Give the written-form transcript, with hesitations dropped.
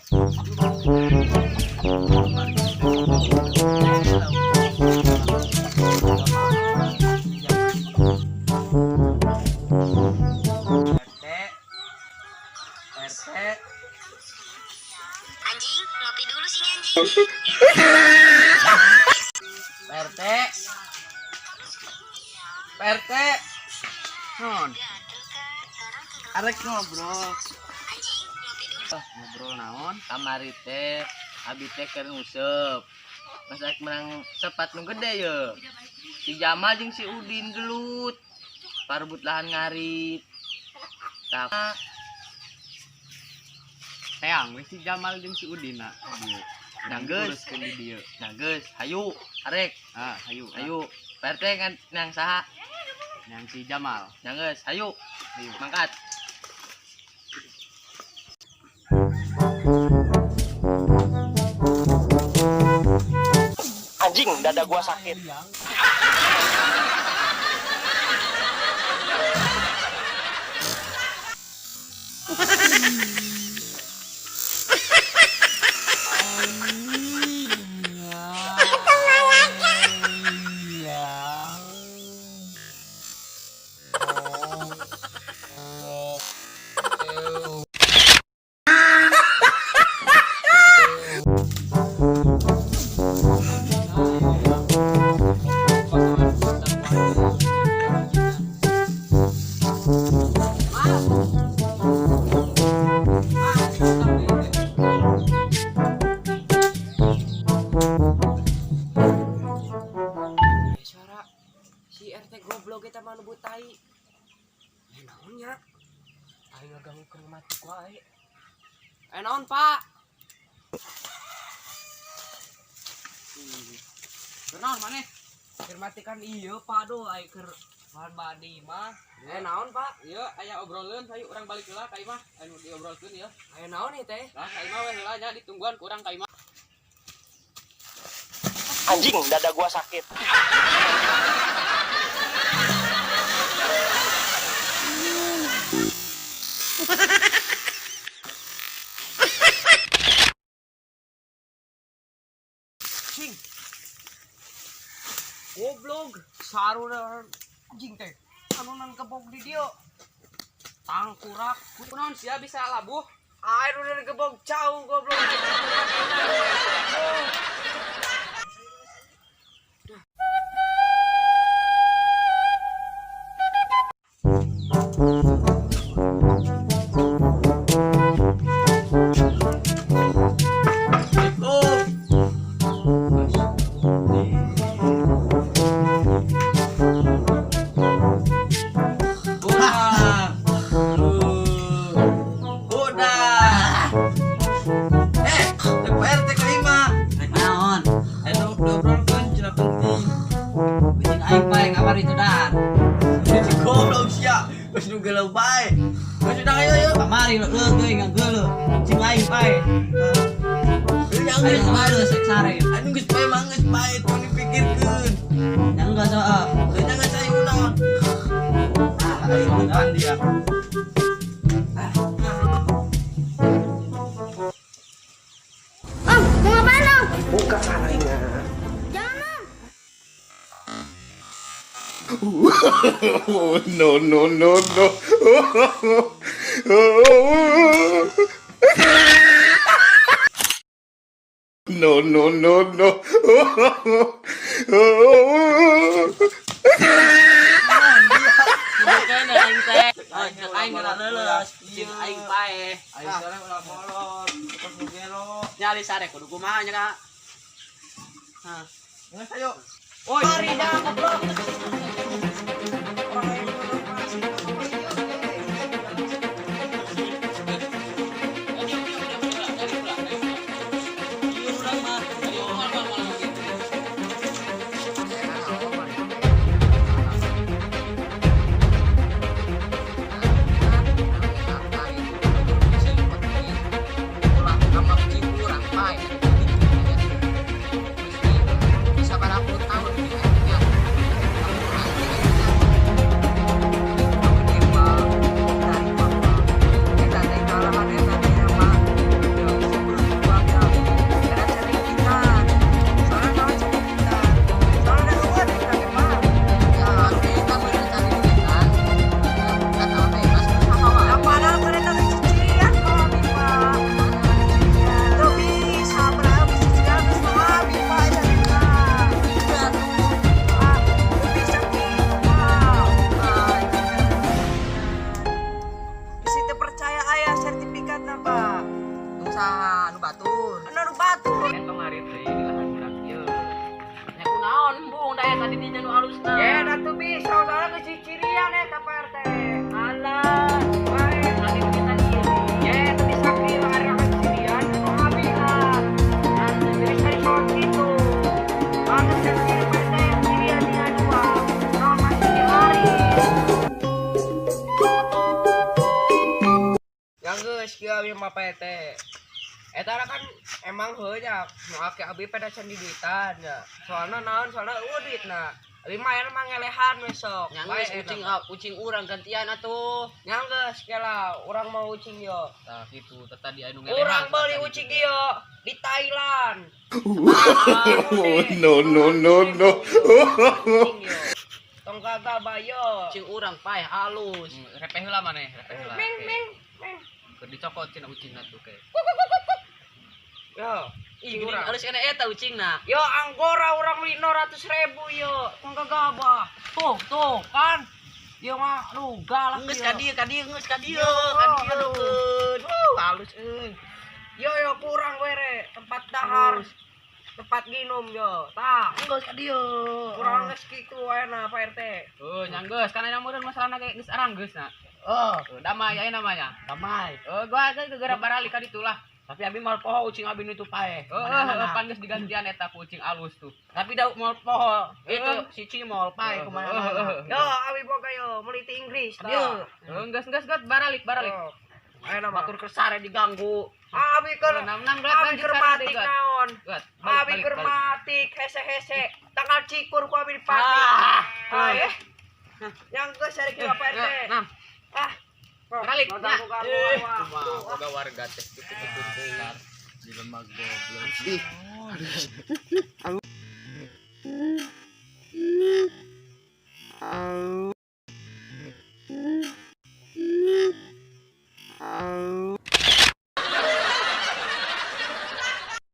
Anjing, ngopi dulu sini anjing. PRT, PRT, non, arek ngobrol. Ngobrol naon? Kamari teh, abi teh keur nguseup. Masak menang sepat nu gede ya. Si Jamal jeung si Udin gelut. Parebut lahan ngarit. Tah teang we si Jamal jeung si Udin na. Nah geus di dieu. Nah geus, hayu, arek. Hayu. PRT kan nang saha? Nang si Jamal. Nah geus, hayu. Mangkat. Anjing, dada gua sakit. Si RT goblok kita mah lembut tai. Naon nya? Ayo ngaganggukeun mati wae. Naon, Pak? Naon maneh? Keur matikan ieu, Pak, doh aya keur bahan badi mah. Naon, Pak? Ieu aya obroleun hayu urang balik heula ka imah. Anu diobrolkeun ieu. Aya naon ieu teh? Lah ka imah we heula nya ditungguan ku urang ka imah. Anjing, dada gua sakit. Cing. Goblok, sarua anjing teh. Anu nang gebog di dieu. Tangkurak. Kunaon sia bisa labuh? Air udah gebog jauh goblok. Geuleuh bae. Geus sudah ayo kamari leueuh ngageuleuh. Cing aing bae. Yang geus bae sek sare. Anu geus bae mah geus bae tong dipikirkeun. Yang geus heueuh. Jangan sayuna. Ada dia. Om, mau ngapain om? Buka sarangnya. Jangan Oh, no. No. Aing geura leuleus, cing aing bae. Aing sare ulah molor, terus ngegelo. Nyali sare kudu kumaha nya, Kak? Hah. Geus ayo. Oi, mari dah goblok. saha nu batur. Anu batur. Kan kemarin teh di lahan urang ieu. Nya kunaon embung daya tadi dinya nu alusna. Ya, datu bisa soalnya kecicirian eta Pak RT. Alah, wae nanti kita ieu. Ya, itu bisa hari kecicirian itu habisan. Nanti jadi cari soal gitu. Kalau sendiri Pak RT kecicirian dia jual. Kalau masih di hari. Yang geus kieu abi mah Pak RT. Eta kan emang heunya nu ake abi pada can di duitan ya. Soalna naon soalna duitna. Abi mah aya mah ngelehan besok. Nyanggeus ucing urang gantian atuh. Nyanggeus kela urang mau ucing yo. Tah kitu teh tadi anu Urang beli ucing ieu di Thailand. No, no, no, no. Tong kagak bayo. ucing urang paeh alus. Repeh heula maneh, repeh heula. Ming. Keur dicokot cenah ucingna tuh ke. Yo, Ih, urang. harus kena eta ucingna. Yo anggora urang beli 600.000 yo. Tong kagak bah. Tuh kan. Yo mah ruga lah. Geus ieu. ka dieu, geus ka dieu, Yo, kan dieu aduh. deukeun. Halus euy. Yo kurang were tempat dahar. Tempat ginum yo. Tah, Geus ka dieu. kurang geus kitu ayeuna Pak RT. Nyanggeus kana yang meureun masalahna ge geus aranggeus na. Oh, Damai aya namanya. damai. Gua aja gegara barali ka ditu lah. Tapi abi mal poho ucing abi nu itu pae. Pan geus digantian eta ku ucing alus tuh. Tapi da mal poho itu si cimol pae kemana mana. Heeh. Yo abi boga yo meliti Inggris. Yo. Geus baralik. Ayo nama batur kesare diganggu. Abi keur Nam abi keur matik naon. Gat. Abi keur matik hese-hese. Tanggal cikur ku abi dipatik. Ah. Ayo. Yang geus cari ki Pak RT. Nam. Ah. Balik. Ganggu Boga warga teh gitu. Di lemag goblok.